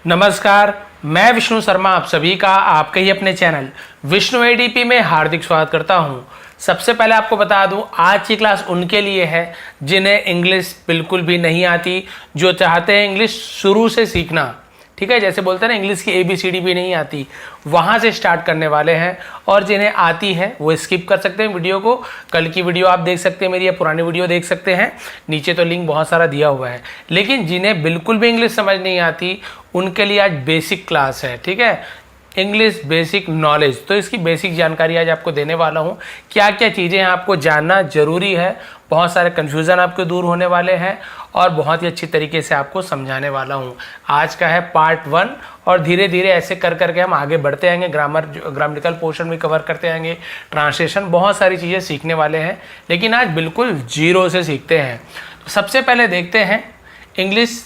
नमस्कार, मैं विष्णु शर्मा आप सभी का आपके ही अपने चैनल विष्णु एडीपी में हार्दिक स्वागत करता हूं। सबसे पहले आपको बता दूं, आज की क्लास उनके लिए है जिन्हें इंग्लिश बिल्कुल भी नहीं आती, जो चाहते हैं इंग्लिश शुरू से सीखना। ठीक है, जैसे बोलते हैं ना इंग्लिश की ABCD भी नहीं आती, वहाँ से स्टार्ट करने वाले हैं। और जिन्हें आती है वो स्किप कर सकते हैं वीडियो को। कल की वीडियो आप देख सकते हैं मेरी, या पुरानी वीडियो देख सकते हैं, नीचे तो लिंक बहुत सारा दिया हुआ है। लेकिन जिन्हें बिल्कुल भी इंग्लिश समझ नहीं आती उनके लिए आज बेसिक क्लास है। ठीक है, इंग्लिश बेसिक नॉलेज, तो इसकी बेसिक जानकारी आज आपको देने वाला हूँ। क्या क्या चीज़ें आपको जानना जरूरी है, बहुत सारे कन्फ्यूज़न आपके दूर होने वाले हैं और बहुत ही अच्छी तरीके से आपको समझाने वाला हूँ। आज का है पार्ट 1 और धीरे धीरे ऐसे कर करके हम आगे बढ़ते आएंगे। ग्रामेटिकल पोर्शन भी कवर करते आएंगे, ट्रांसलेशन, बहुत सारी चीज़ें सीखने वाले हैं। लेकिन आज बिल्कुल जीरो से सीखते हैं। तो सबसे पहले देखते हैं इंग्लिश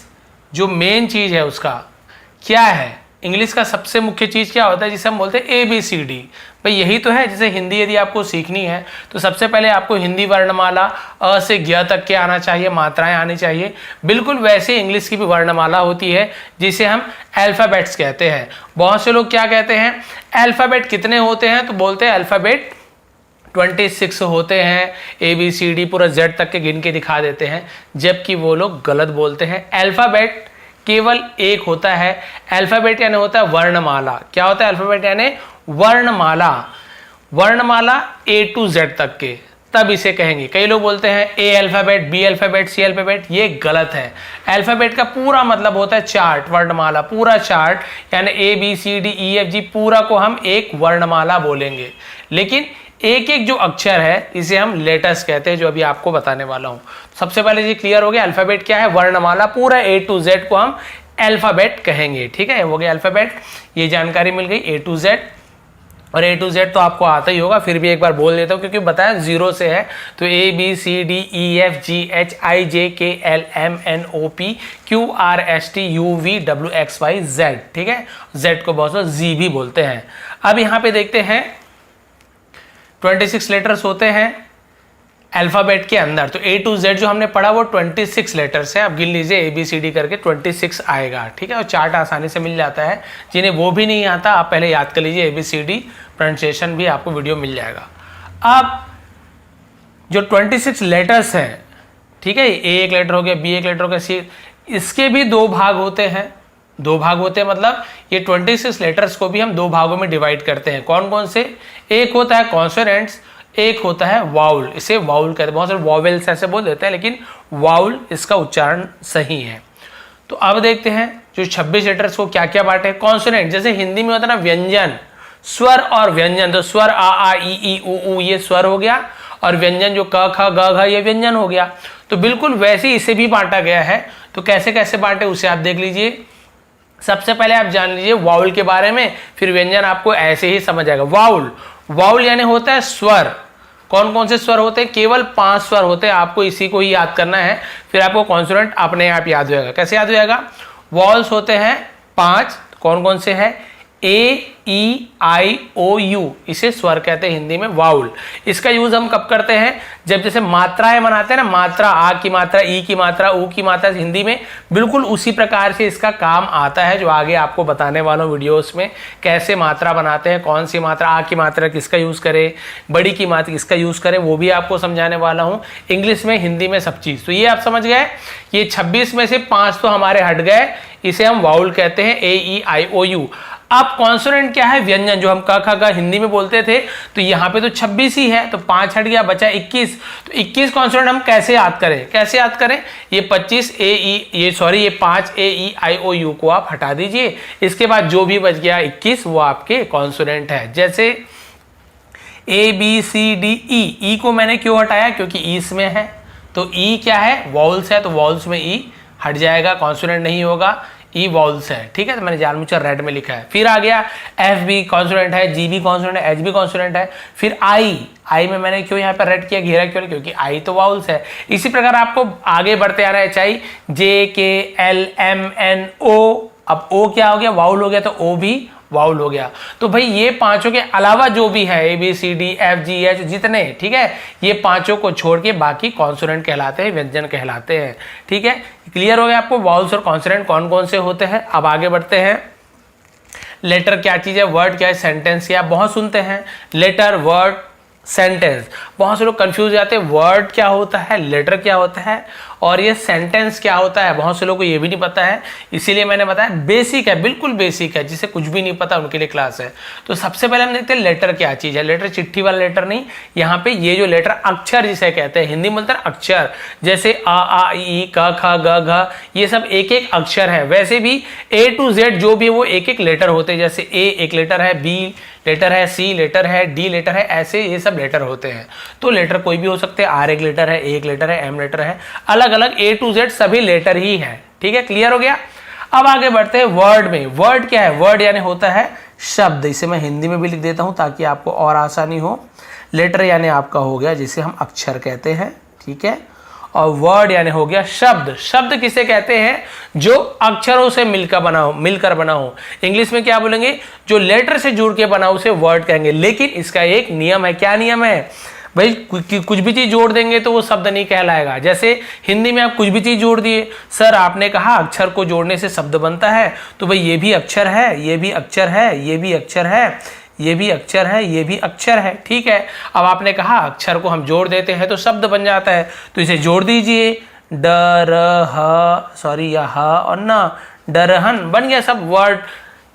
जो मेन चीज़ है उसका क्या है। इंग्लिश का सबसे मुख्य चीज़ क्या होता है, जिसे हम बोलते हैं ABCD। भाई यही तो है। जैसे हिंदी यदि आपको सीखनी है तो सबसे पहले आपको हिंदी वर्णमाला अ से ज्ञ तक के आना चाहिए, मात्राएं आनी चाहिए। बिल्कुल वैसे इंग्लिश की भी वर्णमाला होती है जिसे हम अल्फ़ाबेट्स कहते हैं। बहुत से लोग क्या कहते हैं, अल्फ़ाबेट कितने होते हैं, तो बोलते हैं अल्फ़ाबेट 26 होते हैं, ABCD पूरा Z तक के गिन के दिखा देते हैं, जबकि वो लोग गलत बोलते हैं। अल्फ़ाबेट केवल एक होता है। अल्फ़ाबेट यानी होता है वर्णमाला। क्या होता है अल्फ़ाबेट यानी वर्णमाला, वर्णमाला A to Z तक के, तब इसे कहेंगे। कई लोग बोलते हैं A alphabet, B alphabet, C alphabet, ये गलत है। अल्फ़ाबेट का पूरा मतलब होता है चार्ट, वर्णमाला, पूरा चार्ट, यानी ABCDEFG पूरा को हम एक वर्णमाला बोलेंगे। लेकिन एक एक जो अक्षर है इसे हम लेटर्स कहते हैं, जो अभी आपको बताने वाला हूं। सबसे पहले ये क्लियर हो गया, अल्फ़ाबेट क्या है, वर्णमाला, पूरा A to Z को हम अल्फ़ाबेट कहेंगे। ठीक है, हो गया अल्फ़ाबेट, ये जानकारी मिल गई A to Z। और A to Z तो आपको आता ही होगा, फिर भी एक बार बोल देता हूँ क्योंकि बताया जीरो से है। तो ABCDEFGHIJKLMNOPQRSTUVWXYZ। ठीक है, Z को बहुत से Z भी बोलते हैं। अब यहाँ पे देखते हैं 26 लेटर्स होते हैं अल्फ़ाबेट के अंदर। तो A to Z जो हमने पढ़ा वो 26 लेटर्स है। अब गिन लीजिए ABCD करके 26 आएगा। ठीक है, और चार्ट आसानी से मिल जाता है। जिन्हें वो भी नहीं आता आप पहले याद कर लीजिए, ABCD प्रोनाउंसिएशन भी आपको वीडियो मिल जाएगा। अब जो 26 लेटर्स हैं, ठीक है, A एक लेटर हो गया, B एक लेटर हो गया, C, इसके भी दो भाग होते हैं। दो भाग होते हैं मतलब ये 26 लेटर्स को भी हम दो भागों में डिवाइड करते हैं। कौन कौन से, एक होता है कॉन्सोनेंट्स, एक होता है वाउल। इसे वाउल कहते हैं, बहुत सारे वॉवेल्स ऐसे बोल देते हैं, लेकिन वाउल इसका उच्चारण सही है। तो अब देखते हैं जो 26 लेटर्स को क्या क्या बांटे। कॉन्सोनेंट, जैसे हिंदी में होता है ना व्यंजन, स्वर और व्यंजन, तो स्वर आ ई ई उ ये स्वर हो गया, और व्यंजन जो क ख ग घ ये व्यंजन हो गया। तो बिल्कुल वैसे ही इसे भी बांटा गया है। तो कैसे कैसे बांटे उसे आप देख लीजिए। सबसे पहले आप जान लीजिए वाउल के बारे में, फिर व्यंजन आपको ऐसे ही समझ आएगा। वाउल, वाउल यानी होता है स्वर। कौन कौन से स्वर होते हैं, केवल 5 स्वर होते हैं, आपको इसी को ही याद करना है, फिर आपको कॉन्सोनेंट अपने आप याद हो जाएगा। कैसे याद हो जाएगा, वाउल्स होते हैं 5, कौन कौन से हैं, AEIOU, इसे स्वर कहते हैं हिंदी में, वाउल। इसका यूज हम कब करते हैं, जब जैसे मात्राएं बनाते हैं ना, मात्रा, आ की मात्रा, ई की मात्रा, ऊ की मात्रा, हिंदी में बिल्कुल उसी प्रकार से इसका काम आता है, जो आगे आपको बताने वाला हूं वीडियोस में। कैसे मात्रा बनाते हैं, कौन सी मात्रा, आ की मात्रा किसका यूज करें, बड़ी की मात्रा किसका यूज करें, वो भी आपको समझाने वाला हूं, इंग्लिश में, हिंदी में, सब चीज। तो ये आप समझ गए। ये 26 में से 5 तो हमारे हट गए, इसे हम वाउल कहते हैं, AEIOU। अब कॉन्सोनेंट क्या है, व्यंजन, जो हम क ख ग हिंदी में बोलते थे, तो यहाँ पे तो 26 ही है, तो 5 हट गया, बचा 21। तो 21 कॉन्सोनेंट हम कैसे याद करें, कैसे याद करें, ये 25 ये 5 AEIOU को आप हटा दीजिए। इसके बाद जो भी बच गया 21 वो आपके कॉन्सोनेंट है। जैसे ABCDE, ई को मैंने क्यों हटाया, क्योंकि ई इसमें है, तो ई क्या है, वॉल्स है, तो वॉल्स में ई हट जाएगा, कॉन्सोनेंट नहीं होगा, ई वॉल्स है। ठीक है, तो मैंने जानबूझकर रेड में लिखा है। फिर आ गया FB कॉन्सोनेंट है, GB कॉन्सोनेंट है, HB कॉन्सोनेंट है। फिर आई में मैंने क्यों यहाँ पर रेड किया, घेरा क्यों, क्योंकि आई तो वाउल्स है। इसी प्रकार आपको आगे बढ़ते आ रहा है, HI JKLMNO। अब O क्या हो गया, वाउल हो गया, तो O भी वाउल हो गया। तो भाई ये पांचों के अलावा जो भी है ABCDFGH जितने, ठीक है, ये पांचों को छोड़ के बाकी कॉन्सोनेंट कहलाते हैं, व्यंजन कहलाते हैं। ठीक है, क्लियर हो गया आपको वाउल्स और कॉन्सोनेंट कौन कौन से होते हैं। अब आगे बढ़ते हैं। लेटर क्या चीज है, वर्ड क्या है, सेंटेंस क्या, बहुत सुनते हैं लेटर, वर्ड, सेंटेंस। बहुत से लोग कंफ्यूज जाते हैं, वर्ड क्या होता है, लेटर क्या होता है और ये सेंटेंस क्या होता है। बहुत से लोगों को ये भी नहीं पता है, इसीलिए मैंने बताया बेसिक है, बिल्कुल बेसिक है, जिसे कुछ भी नहीं पता उनके लिए क्लास है। तो सबसे पहले हम देखते हैं लेटर क्या चीज है। लेटर चिट्ठी वाला लेटर नहीं, यहाँ पे ये जो लेटर अक्षर जिसे कहते हैं, हिंदी में बोलते हैं अक्षर, जैसे आ ई क ख ग घ, ये सब एक एक अक्षर है। वैसे भी A to Z जो भी है वो एक एक लेटर होते हैं, जैसे A एक लेटर है, B लेटर है, C लेटर है, D लेटर है, ऐसे ये सब लेटर होते हैं। तो लेटर कोई भी हो सकते हैं, R एक लेटर है, A एक लेटर है, M लेटर है, अलग अलग A to Z सभी लेटर ही है। ठीक है, क्लियर हो गया। अब आगे बढ़ते हैं वर्ड में। वर्ड क्या है, वर्ड यानी होता है शब्द। इसे मैं हिंदी में भी लिख देता हूं ताकि आपको और आसानी हो। लेटर यानी आपका हो गया जिसे हम अक्षर कहते हैं, ठीक है, और वर्ड यानी हो गया शब्द। शब्द किसे कहते हैं, जो अक्षरों से मिलकर बना हो। इंग्लिश में क्या बोलेंगे, जो लेटर से जुड़ के बना उसे वर्ड कहेंगे। लेकिन इसका एक नियम है, क्या नियम है भाई, कुछ भी चीज जोड़ देंगे तो वो शब्द नहीं कहलाएगा। जैसे हिंदी में आप कुछ भी चीज जोड़ दिए, सर आपने कहा अक्षर को जोड़ने से शब्द बनता है, तो भाई ये भी अक्षर है, ये भी अक्षर है, ये भी अक्षर है, ये भी अक्षर है, ये भी अक्षर है। ठीक है, अब आपने कहा अक्षर को हम जोड़ देते हैं तो शब्द बन जाता है, तो इसे जोड़ दीजिए, या ह और न, डरहन, बन गया सब वर्ड,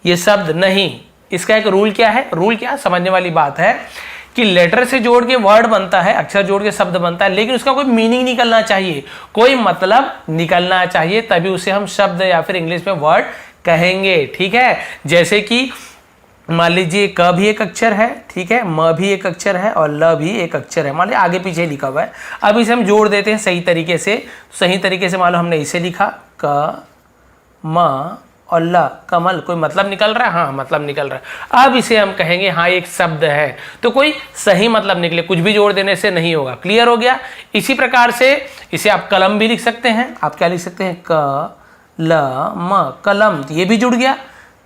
ये शब्द नहीं। इसका एक रूल क्या है, रूल क्या समझने वाली बात है कि लेटर से जोड़ के वर्ड बनता है, अक्षर जोड़ के शब्द बनता है, लेकिन उसका कोई मीनिंग निकलना चाहिए, कोई मतलब निकलना चाहिए, तभी उसे हम शब्द या फिर इंग्लिश में वर्ड कहेंगे। ठीक है, जैसे कि मान लीजिए क भी एक अक्षर है, ठीक है, म भी एक अक्षर है और ल भी एक अक्षर है, मान लीजिए आगे पीछे लिखा हुआ है। अब इसे हम जोड़ देते हैं सही तरीके से। मान लो हमने इसे लिखा क म और ल, कमल, कोई मतलब निकल रहा है, हाँ मतलब निकल रहा है। अब इसे हम कहेंगे हाँ एक शब्द है, तो कोई सही मतलब निकले, कुछ भी जोड़ देने से नहीं होगा। क्लियर हो गया। इसी प्रकार से इसे आप कलम भी लिख सकते हैं। आप क्या लिख सकते हैं, क ल म, कलम, ये भी जुड़ गया,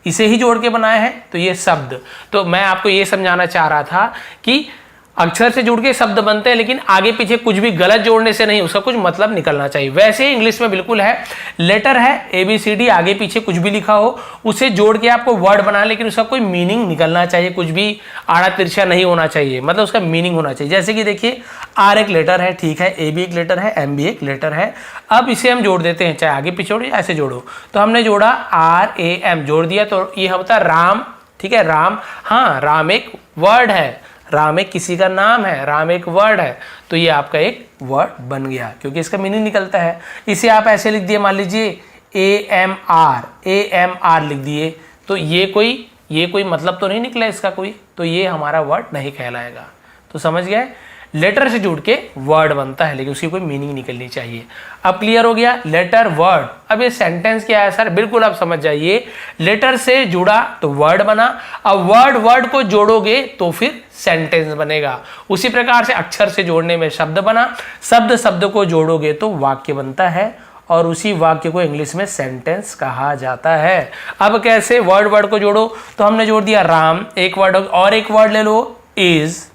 इसे ही जोड़ के बनाया है, तो ये शब्द। तो मैं आपको ये समझाना चाह रहा था कि अक्षर से जुड़ के शब्द बनते हैं, लेकिन आगे पीछे कुछ भी गलत जोड़ने से नहीं, उसका कुछ मतलब निकलना चाहिए। वैसे ही इंग्लिश में बिल्कुल है, लेटर है ABCD, आगे पीछे कुछ भी लिखा हो उसे जोड़ के आपको वर्ड बनाना, लेकिन उसका कोई मीनिंग निकलना चाहिए, कुछ भी आड़ा तिरछा नहीं होना चाहिए, मतलब उसका मीनिंग होना चाहिए। जैसे कि देखिए R एक लेटर है, ठीक है, A भी एक लेटर है, M भी एक लेटर है। अब इसे हम जोड़ देते हैं, चाहे आगे पीछे जोड़ो ऐसे जोड़ो। तो हमने जोड़ा RAM, जोड़ दिया, तो ये होता है राम। ठीक है, राम, हाँ राम एक वर्ड है, राम एक किसी का नाम है, राम एक वर्ड है, तो ये आपका एक वर्ड बन गया क्योंकि इसका मीनिंग निकलता है। इसे आप ऐसे लिख दिए, मान लीजिए AMR लिख दिए, तो ये कोई मतलब तो नहीं निकला इसका कोई, तो ये हमारा वर्ड नहीं कहलाएगा। तो समझ गए, लेटर से जुड़ के वर्ड बनता है, लेकिन उसकी कोई मीनिंग निकलनी चाहिए। अब क्लियर हो गया लेटर वर्ड। अब ये सेंटेंस क्या है सर, बिल्कुल आप समझ जाइए, लेटर से जुड़ा तो वर्ड बना, अब वर्ड को जोड़ोगे तो फिर सेंटेंस बनेगा। उसी प्रकार से अक्षर से जोड़ने में शब्द बना, शब्द को जोड़ोगे तो वाक्य बनता है, और उसी वाक्य को इंग्लिश में सेंटेंस कहा जाता है। अब कैसे, वर्ड को जोड़ो, तो हमने जोड़ दिया राम, एक वर्ड, और एक वर्ड ले लो इज,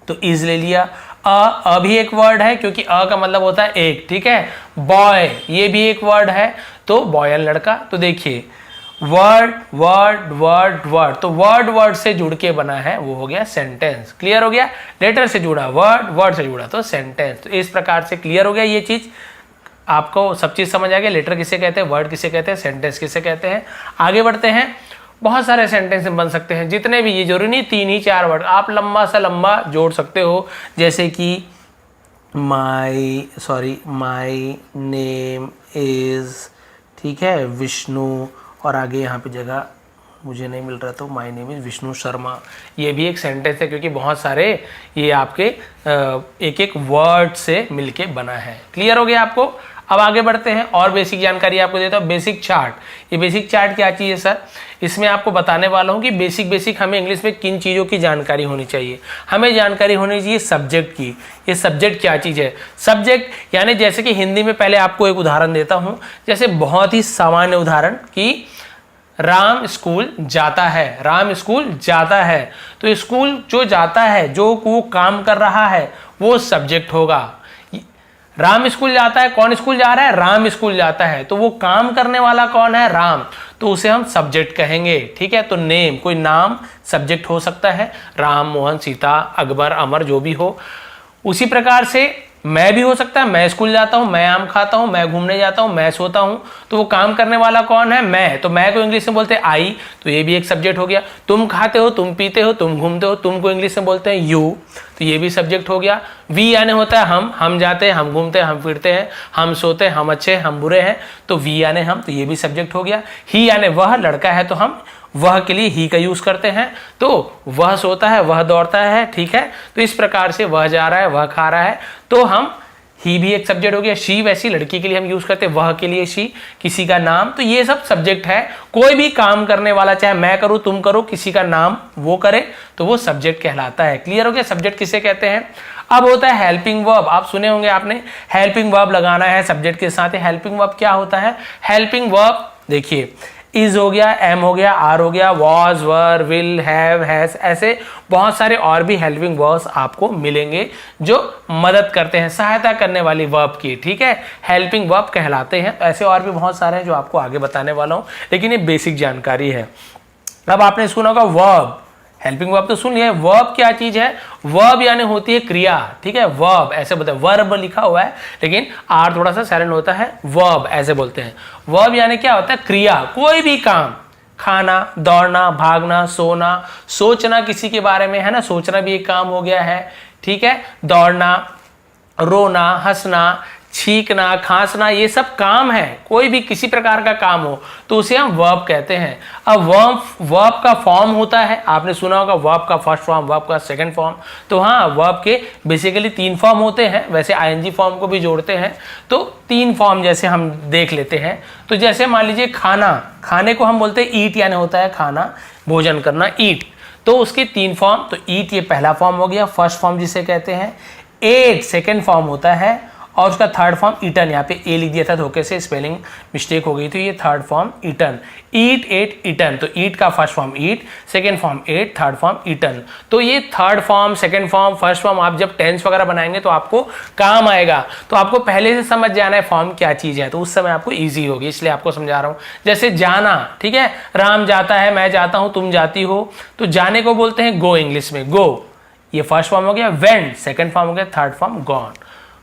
तो इज ले लिया। अ भी एक वर्ड है क्योंकि अ का मतलब होता है एक, ठीक है। बॉय, ये भी एक वर्ड है, तो बॉय लड़का। तो देखिए वर्ड, तो वर्ड से जुड़ के बना है, वो हो गया सेंटेंस। क्लियर हो गया, लेटर से जुड़ा वर्ड से जुड़ा तो सेंटेंस। तो इस प्रकार से क्लियर हो गया, ये चीज आपको सब चीज समझ आ गया, लेटर किसे कहते हैं, वर्ड किसे कहते हैं, सेंटेंस किसे कहते हैं। आगे बढ़ते हैं, बहुत सारे सेंटेंस बन सकते हैं, जितने भी, ये जरूरी नहीं 3 ही 4 वर्ड, आप लंबा सा लंबा जोड़ सकते हो, जैसे कि माई नेम इज, ठीक है, विष्णु, और आगे यहाँ पे जगह मुझे नहीं मिल रहा, तो my name is Vishnu Sharma, ये भी एक सेंटेंस है क्योंकि बहुत सारे ये आपके एक एक वर्ड से मिलके बना है। क्लियर हो गया आपको। अब आगे बढ़ते हैं और बेसिक जानकारी आपको देता हूँ। बेसिक चार्ट, ये बेसिक चार्ट क्या चीज़ है सर, इसमें आपको बताने वाला हूँ कि बेसिक हमें इंग्लिश में किन चीज़ों की जानकारी होनी चाहिए। हमें जानकारी होनी चाहिए सब्जेक्ट की। ये सब्जेक्ट क्या चीज़ है, सब्जेक्ट यानी जैसे कि हिंदी में, पहले आपको एक उदाहरण देता हूँ, जैसे बहुत ही सामान्य उदाहरण कि राम स्कूल जाता है, राम स्कूल जाता है। तो स्कूल जो जाता है, जो वो काम कर रहा है, वो सब्जेक्ट होगा। राम स्कूल जाता है, कौन स्कूल जा रहा है? राम स्कूल जाता है। तो वो काम करने वाला कौन है? राम। तो उसे हम सब्जेक्ट कहेंगे, ठीक है। तो नेम, कोई नाम सब्जेक्ट हो सकता है, राम, मोहन, सीता, अकबर, अमर, जो भी हो। उसी प्रकार से मैं भी हो सकता है, मैं स्कूल जाता हूं, मैं आम खाता हूं, मैं घूमने जाता हूं, मैं सोता हूं। तो वो काम करने वाला कौन है? मैं। तो मैं को इंग्लिश में बोलते हैं आई, तो ये भी एक सब्जेक्ट हो गया। तुम खाते हो, तुम पीते हो, तुम घूमते हो, तुम को इंग्लिश में बोलते हैं यू, तो ये भी सब्जेक्ट हो गया। वी यानी होता है हम जाते हैं, हम घूमते हैं, हम फिरते हैं, हम सोते हैं, हम अच्छे हैं, हम बुरे हैं, तो वी यानी हम, तो ये भी सब्जेक्ट हो गया। ही यानी वह, लड़का है तो हम वह के लिए ही का यूज करते हैं। तो वह सोता है, वह दौड़ता है, ठीक है। तो इस प्रकार से वह जा रहा है, वह खा रहा है, तो हम ही भी एक सब्जेक्ट हो गया। शी वैसी लड़की के लिए हम यूज करते हैं, वह के लिए शी, किसी का नाम, तो ये सब सब्जेक्ट है। कोई भी काम करने वाला, चाहे मैं करूं, तुम करो, किसी का नाम वो करे, तो वो सब्जेक्ट कहलाता है। क्लियर हो गया? सब्जेक्ट किसे कहते हैं? अब होता है हेल्पिंग वर्ब। आप सुने होंगे आपने, हेल्पिंग वर्ब लगाना है सब्जेक्ट के साथ। हेल्पिंग वर्ब क्या होता है? हेल्पिंग वर्ब देखिए, इज हो गया, एम हो गया, आर हो गया, was, were, will, have, has, ऐसे बहुत सारे और भी हेल्पिंग वर्ब्स आपको मिलेंगे जो मदद करते हैं, सहायता करने वाली वर्ब की, ठीक है, हेल्पिंग वर्ब कहलाते हैं। तो ऐसे और भी बहुत सारे हैं जो आपको आगे बताने वाला हूं, लेकिन ये बेसिक जानकारी है। अब आपने सुना होगा वर्ब, हेल्पिंग वर्ब तो सुन लिया। वर्ब क्या चीज है? वर्ब यानी होती है क्रिया, ठीक है। वर्ब ऐसे बोलते हैं, वर्ब लिखा हुआ है लेकिन आर थोड़ा सा साइलेंट होता है, वर्ब ऐसे बोलते हैं। वर्ब यानी क्या होता है? क्रिया, कोई भी काम, खाना, दौड़ना, भागना, सोना, सोचना किसी के बारे में, है ना, सोचना भी एक काम हो गया है, ठीक है। दौड़ना, रोना, हंसना, छींकना, खांसना, ये सब काम है। कोई भी किसी प्रकार का काम हो तो उसे हम वर्ब कहते हैं। अब वर्ब का फॉर्म होता है, आपने सुना होगा वर्ब का फर्स्ट फॉर्म, वर्ब का सेकंड फॉर्म। तो हाँ, वर्ब के बेसिकली 3 फॉर्म होते हैं, वैसे आईएनजी फॉर्म को भी जोड़ते हैं। तो 3 फॉर्म जैसे हम देख लेते हैं। तो जैसे मान लीजिए खाना, खाने को हम बोलते हैं ईट, यानी होता है खाना, भोजन करना, ईट। तो उसके 3 फॉर्म, तो ईट ये पहला फॉर्म हो गया, फर्स्ट फॉर्म जिसे कहते हैं। एट सेकेंड फॉर्म होता है, और उसका थर्ड फॉर्म ईटन, यहाँ पे ए लिख दिया था धोखे से, स्पेलिंग मिस्टेक हो गई, तो ये third form eaten, eat, ate, eaten. तो ईट का first form eat, second form ate, third form eaten. तो ये third form, second form, first form आप जब टेंस वगैरह बनाएंगे तो आपको काम आएगा। तो आपको पहले से समझ जाना है फॉर्म क्या चीज है, तो उस समय आपको ईजी होगी, इसलिए आपको समझा रहा हूँ। जैसे जाना, ठीक है, राम जाता है, मैं जाता हूँ, तुम जाती हो, तो जाने को बोलते हैं गो, इंग्लिश में गो, ये फर्स्ट फॉर्म हो गया। वेंट सेकंड फॉर्म हो गया, थर्ड फॉर्म गॉन,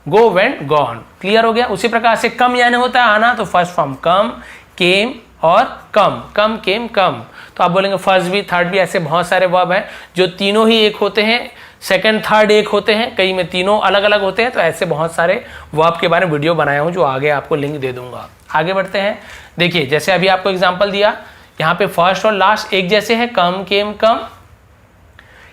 गो, वेंट, गॉन। क्लियर हो गया? उसी प्रकार से कम यानी होता है आना, तो फर्स्ट फॉर्म कम, केम और कम, कम, केम, कम। तो आप बोलेंगे फर्स्ट भी, थर्ड भी, ऐसे बहुत सारे वर्ब हैं जो तीनों ही एक होते हैं, सेकंड थर्ड एक होते हैं, कई में तीनों अलग अलग होते हैं। तो ऐसे बहुत सारे वर्ब के बारे में वीडियो बनाया हूं जो आगे आपको लिंक दे दूंगा। आगे बढ़ते हैं। देखिए, जैसे अभी आपको एग्जाम्पल दिया, यहाँ पे फर्स्ट और लास्ट एक जैसे है, कम, केम, कम।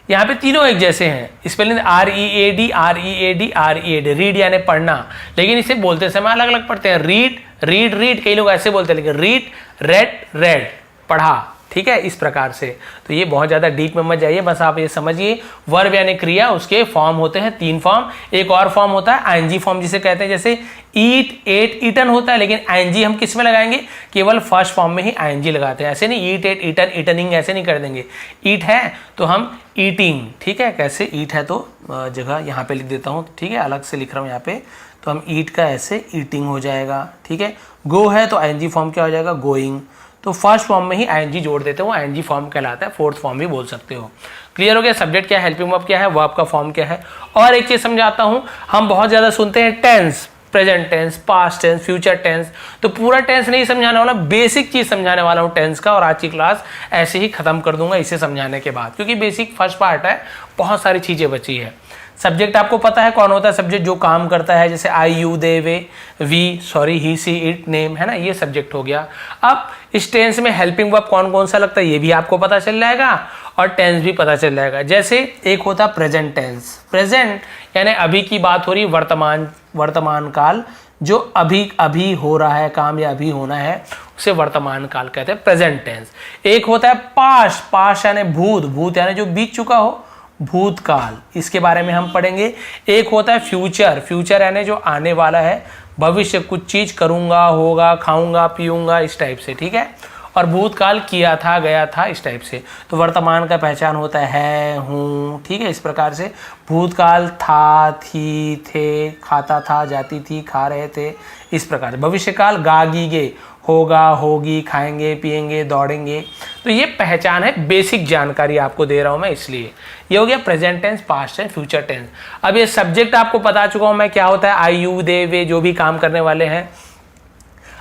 यहाँ पे तीनों एक जैसे हैं, spelling READ, READ, READ, read यानी पढ़ना, लेकिन इसे बोलते समय अलग अलग पढ़ते हैं। रीड, रीड, रीड, कई लोग ऐसे बोलते हैं, लेकिन रीड, रेड, रेड, पढ़ा, ठीक है, इस प्रकार से। तो ये बहुत ज्यादा डीप में मत जाइए, बस आप ये समझिए वर्ब यानी क्रिया, उसके फॉर्म होते हैं 3 फॉर्म। एक और फॉर्म होता है आईएनजी फॉर्म जिसे कहते हैं, जैसे ईट, एट, ईटन होता है, लेकिन आईएनजी हम किस में लगाएंगे? केवल फर्स्ट फॉर्म में ही आईएनजी लगाते हैं, ऐसे नहीं ईट, एट, ईटन, ईटनिंग ऐसे नहीं कर देंगे। ईट है तो हम ईटिंग, ठीक है, कैसे ईट है तो जगह यहाँ पे लिख देता हूँ, ठीक है, अलग से लिख रहा हूँ यहाँ पे, तो हम ईट का ऐसे ईटिंग हो जाएगा, ठीक है। गो है तो आईएनजी फॉर्म क्या हो जाएगा? गोइंग। तो फर्स्ट फॉर्म में ही आईएनजी जोड़ देते हो, आईएनजी फॉर्म कहलाता है, फोर्थ फॉर्म भी बोल सकते हो। क्लियर हो गया? सब्जेक्ट क्या है, हेल्पिंग वर्ब क्या है, वर्ब का फॉर्म क्या है। और एक चीज समझाता हूं, हम बहुत ज्यादा सुनते हैं tense, present tense, past tense, future tense, तो पूरा टेंस नहीं समझाने वाला, बेसिक चीज समझाने वाला हूं टेंस का, और आज की क्लास ऐसे ही खत्म कर दूंगा इसे समझाने के बाद, क्योंकि बेसिक फर्स्ट पार्ट है, बहुत सारी चीजें बची है। सब्जेक्ट आपको पता है कौन होता है? सब्जेक्ट जो काम करता है, जैसे I, you, they, we, we, sorry, he, she, it, name, है ना, ये सब्जेक्ट हो गया। अब इस टेंस में हेल्पिंग वर्ब कौन कौन सा लगता है ये भी आपको पता चल जाएगा, और टेंस भी पता चल जाएगा। जैसे एक होता है प्रेजेंट टेंस, प्रेजेंट यानी अभी की बात हो रही, वर्तमान काल, जो अभी अभी हो रहा है काम या अभी होना है, उसे वर्तमान काल कहते हैं, प्रेजेंट टेंस। एक होता है पास्ट, पास्ट यानी भूत, भूत यानी जो बीत चुका हो, भूतकाल, इसके बारे में हम पढ़ेंगे। एक होता है फ्यूचर, फ्यूचर यानी जो आने वाला है, भविष्य, कुछ चीज करूंगा, होगा, खाऊंगा, पीऊंगा, इस टाइप से, ठीक है। और भूतकाल किया था, गया था, इस टाइप से। तो वर्तमान का पहचान होता है हूँ, ठीक है, इस प्रकार से। भूतकाल था, थी, थे, खाता था, जाती थी, खा रहे थे, इस प्रकार से। भविष्यकाल गागी गे, होगा, होगी, खाएंगे, पिएंगे, दौड़ेंगे। तो ये पहचान है, बेसिक जानकारी आपको दे रहा हूं मैं, इसलिए ये हो गया present tense, past tense, future tense. अब ये सब्जेक्ट आपको बता चुका हूं मैं क्या होता है, आई, यू, दे, वे, जो भी काम करने वाले हैं।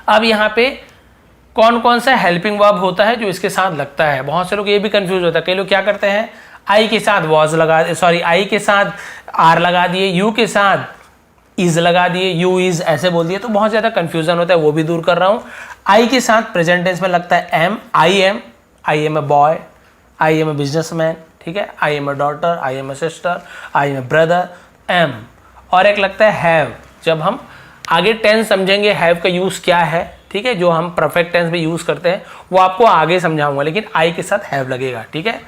अब यहाँ पे कौन कौन सा हेल्पिंग वर्ब होता है जो इसके साथ लगता है। बहुत से लोग ये भी कंफ्यूज होता है, कई लोग क्या करते हैं, आई के साथ वॉज लगा, सॉरी आई के साथ आर लगा दिए, यू के साथ इज लगा दिए, यू इज ऐसे बोल दिए, तो बहुत ज्यादा कंफ्यूजन होता है, वो भी दूर कर रहा हूं। आई के साथ प्रेजेंट टेंस में लगता है am, I am a boy, I am a businessman, ठीक है, I am a daughter, I am a sister, I am a brother, am. और एक लगता है हैव, जब हम आगे टेंस समझेंगे हैव का यूज क्या है, ठीक है, जो हम परफेक्ट टेंस में यूज करते हैं वो आपको आगे समझाऊंगा, लेकिन आई के साथ हैव लगेगा, ठीक है,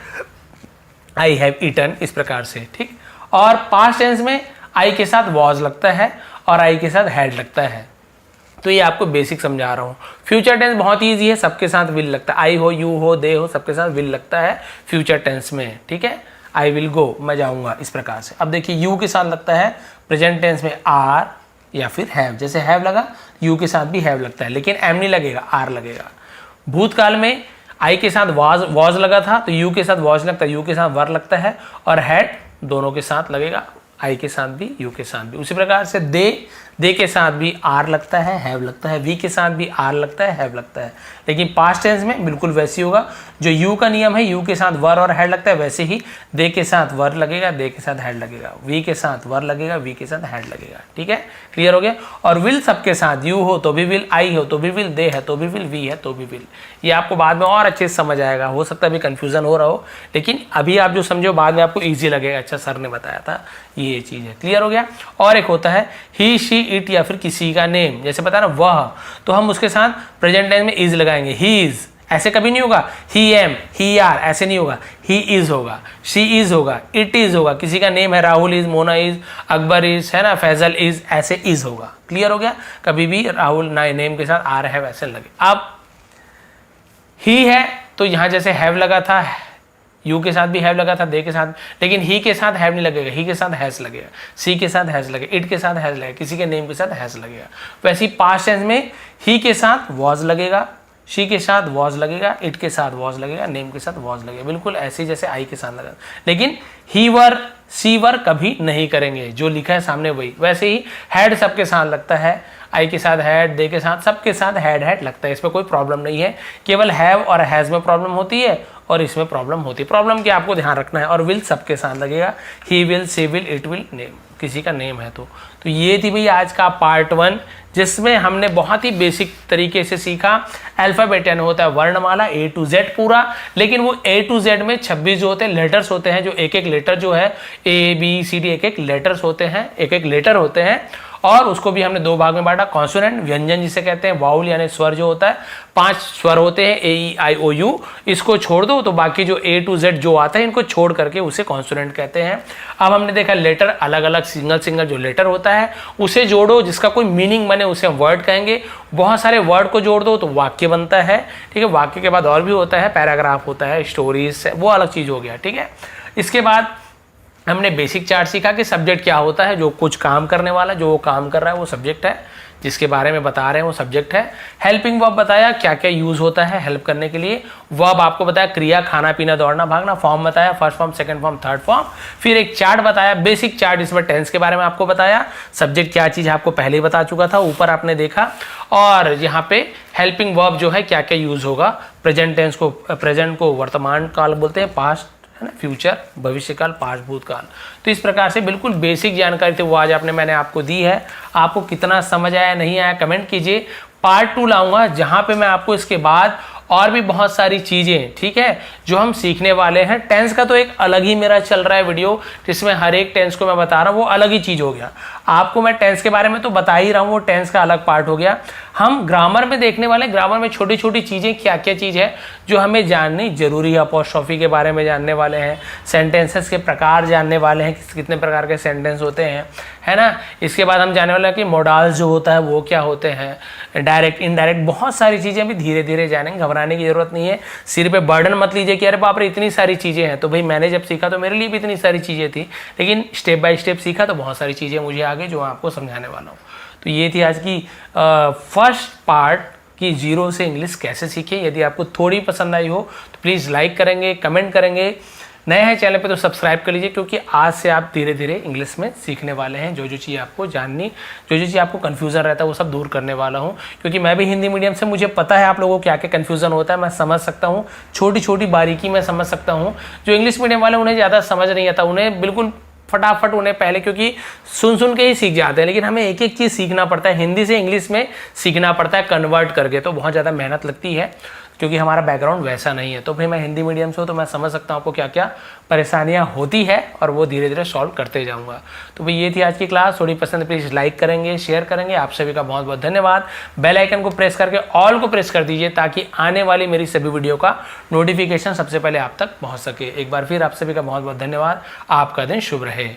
आई हैव ईटन, इस प्रकार से, ठीक। और पास्ट टेंस में आई के साथ वॉज लगता है और आई के साथ हैड लगता है, तो ये आपको बेसिक समझा रहा हूँ। फ्यूचर टेंस बहुत ईजी है, सबके साथ विल लगता है, आई हो, यू हो, दे हो, सबके साथ विल लगता है फ्यूचर टेंस में, ठीक है, आई विल गो, मैं जाऊँगा, इस प्रकार से। अब देखिए यू के साथ लगता है प्रेजेंट टेंस में आर या फिर हैव, जैसे हैव लगा यू के साथ भी हैव लगता है, लेकिन एम नहीं लगेगा, आर लगेगा। भूतकाल में आई के साथ वॉज लगा था तो यू के साथ वॉज लगता है, यू के साथ वर लगता है, और हैड दोनों के साथ लगेगा, आई के साथ भी, यू के साथ भी। उसी प्रकार से दे के साथ भी आर लगता है, हैव लगता है, वी के साथ भी आर लगता है, हैव लगता है, लेकिन पास्ट टेंस में बिल्कुल वैसे ही होगा। जो यू का नियम है, यू के साथ वर और हैड लगता है, वैसे ही दे के साथ वर लगेगा, दे के साथ हैड लगेगा, वी के साथ वर लगेगा, वी के साथ हैड लगेगा, ठीक है, क्लियर हो गया। और विल सबके साथ, यू हो तो भी विल, आई हो तो भी विल, दे है तो भी विल, वी है तो भी विल। ये आपको बाद में और अच्छे से समझ आएगा, हो सकता है अभी कंफ्यूजन हो रहा हो, लेकिन अभी आप जो समझो बाद में आपको ईजी लगेगा, अच्छा सर ने बताया था, ये चीज़ है, क्लियर हो गया। और एक होता है ही, शी, इट या फिर किसी का नेम, जैसे पता ना वह, तो हम उसके साथ प्रेजेंट टेंस में इज लगाएंगे, ही इज, ऐसे कभी नहीं होगा, ही एम, ही आर, ऐसे नहीं होगा, ही इज होगा, शी इज होगा, इट इज होगा, किसी का नेम है Rahul is, Mona is, Akbar is, है ना, फैजल इज, ऐसे इज होगा, क्लियर हो गया। कभी भी राहुल ना नेम के साथ आर है वैसे लगे। अब ही है तो यहां जैसे हैव लगा था, यू के साथ भी हैव लगा था, दे के साथ, लेकिन ही के साथ हैव नहीं लगेगा, ही के साथ हैज लगेगा, सी के साथ हैज लगेगा, इट के साथ हैज लगेगा, किसी के नेम के साथ हैज लगेगा। वैसे ही पास्ट टेंस में ही के साथ वॉज लगेगा, शी के साथ वॉज लगेगा, इट के साथ वॉज लगेगा, नेम के साथ वॉज लगेगा, बिल्कुल ऐसे ही जैसे आई के साथ लगा, लेकिन ही वर, सी वर कभी नहीं करेंगे, जो लिखा है सामने वही। वैसे ही हैड सबके साथ लगता है, आई के साथ हैड, दे के साथ, सबके साथ हैड लगता है, इसमें कोई प्रॉब्लम नहीं है, केवल हैव और हैज में प्रॉब्लम होती है और इसमें प्रॉब्लम होती है। प्रॉब्लम क्या आपको ध्यान रखना है। और विल सबके साथ लगेगा, he will, she will, it will, name, किसी का नेम है तो ये थी भैया आज का पार्ट 1, जिसमें हमने बहुत ही बेसिक तरीके से सीखा अल्फाबेट, यानी होता है वर्णमाला A to Z पूरा, लेकिन वो A to Z में 26 जो होते हैं लेटर्स होते हैं, जो एक एक लेटर जो है ABCD एक एक लेटर्स होते हैं, एक एक लेटर होते हैं, और उसको भी हमने 2 भाग में बांटा, कॉन्सोनेंट व्यंजन जिसे कहते हैं, वाउल यानी स्वर जो होता है, 5 स्वर होते हैं AEIOU, इसको छोड़ दो तो बाकी जो A to Z जो आता है इनको छोड़ करके उसे कॉन्सोनेंट कहते हैं। अब हमने देखा लेटर अलग अलग सिंगल सिंगल जो लेटर होता है उसे जोड़ो, जिसका कोई मीनिंग बने उसे हम वर्ड कहेंगे। बहुत सारे वर्ड को जोड़ दो तो वाक्य बनता है, ठीक है। वाक्य के बाद और भी होता है, पैराग्राफ होता है, स्टोरीज, वो अलग चीज हो गया, ठीक है। इसके बाद हमने बेसिक चार्ट सीखा कि सब्जेक्ट क्या होता है, जो कुछ काम करने वाला, जो वो काम कर रहा है वो सब्जेक्ट है, जिसके बारे में बता रहे हैं वो सब्जेक्ट है। हेल्पिंग वर्ब बताया क्या क्या यूज होता है हेल्प करने के लिए। वर्ब आपको बताया क्रिया, खाना पीना दौड़ना भागना। फॉर्म बताया first form, second form, third form. फिर एक चार्ट बताया, बेसिक चार्ट, इसमें टेंस के बारे में आपको बताया। सब्जेक्ट क्या चीज आपको पहले ही बता चुका था, ऊपर आपने देखा। और यहाँ पे हेल्पिंग वर्ब जो है क्या क्या यूज होगा, प्रेजेंट टेंस को, प्रेजेंट को वर्तमान काल बोलते हैं, पास्ट है ना, फ्यूचर भविष्यकाल, पास्ट भूतकाल। तो इस प्रकार से बिल्कुल बेसिक जानकारी थी वो आज मैंने आपको दी है। आपको कितना समझ आया नहीं आया कमेंट कीजिए। पार्ट 2 लाऊंगा जहां पे मैं आपको इसके बाद और भी बहुत सारी चीजें, ठीक है, जो हम सीखने वाले हैं। टेंस का तो एक अलग ही मेरा चल रहा है वीडियो, जिसमें हर एक टेंस को मैं बता रहा हूँ, वो अलग ही चीज हो गया। आपको मैं टेंस के बारे में तो बता ही रहा हूँ, वो टेंस का अलग पार्ट हो गया। हम ग्रामर में देखने वाले, ग्रामर में छोटी छोटी चीज़ें क्या क्या चीज़ है जो हमें जाननी जरूरी है। अपॉस्ट्रोफी के बारे में जानने वाले हैं, सेंटेंसेस के प्रकार जानने वाले हैं, कितने प्रकार के सेंटेंस होते हैं, है ना। इसके बाद हम जानने वाले हैं कि मोडाल्स जो होता है वो क्या होते हैं, डायरेक्ट इनडायरेक्ट, बहुत सारी चीज़ें अभी धीरे धीरे जानेंगे, घबराने की जरूरत नहीं है। सिर पे बर्डन मत लीजिए कि अरे बाप रे इतनी सारी चीज़ें हैं। तो भाई मैंने जब सीखा तो मेरे लिए भी इतनी सारी चीज़ें थी, लेकिन स्टेप बाय स्टेप सीखा तो बहुत सारी चीज़ें मुझे आगे जो आपको समझाने वाला हूँ। तो ये थी आज की फर्स्ट पार्ट कि जीरो से इंग्लिश कैसे सीखें। यदि आपको थोड़ी पसंद आई हो तो प्लीज़ लाइक करेंगे, कमेंट करेंगे। नए हैं चैनल पे तो सब्सक्राइब कर लीजिए, क्योंकि आज से आप धीरे धीरे इंग्लिश में सीखने वाले हैं। जो जो चीज़ आपको जाननी, जो जो चीज़ आपको कन्फ्यूज़न रहता है वो सब दूर करने वाला हूँ। क्योंकि मैं भी हिंदी मीडियम से, मुझे पता है आप लोगों को क्या क्या कन्फ्यूज़न होता है, मैं समझ सकता हूँ, छोटी छोटी बारीकी मैं समझ सकता हूँ। जो इंग्लिश मीडियम वाले उन्हें ज़्यादा समझ नहीं आता, उन्हें बिल्कुल फटाफट उन्हें पहले, क्योंकि सुन के ही सीख जाते हैं। लेकिन हमें एक एक चीज़ सीखना पड़ता है, हिंदी से इंग्लिश में सीखना पड़ता है कन्वर्ट करके, तो बहुत ज़्यादा मेहनत लगती है, क्योंकि हमारा बैकग्राउंड वैसा नहीं है। तो भाई मैं हिंदी मीडियम से हूँ तो मैं समझ सकता हूँ आपको क्या क्या परेशानियाँ होती है, और वो धीरे धीरे सॉल्व करते जाऊँगा। तो भाई ये थी आज की क्लास। थोड़ी पसंद प्लीज़ लाइक करेंगे, शेयर करेंगे। आप सभी का बहुत बहुत धन्यवाद। बेल आइकन को प्रेस करके ऑल को प्रेस कर दीजिए, ताकि आने वाली मेरी सभी वीडियो का नोटिफिकेशन सबसे पहले आप तक पहुँच सके। एक बार फिर आप सभी का बहुत बहुत धन्यवाद। आपका दिन शुभ रहे।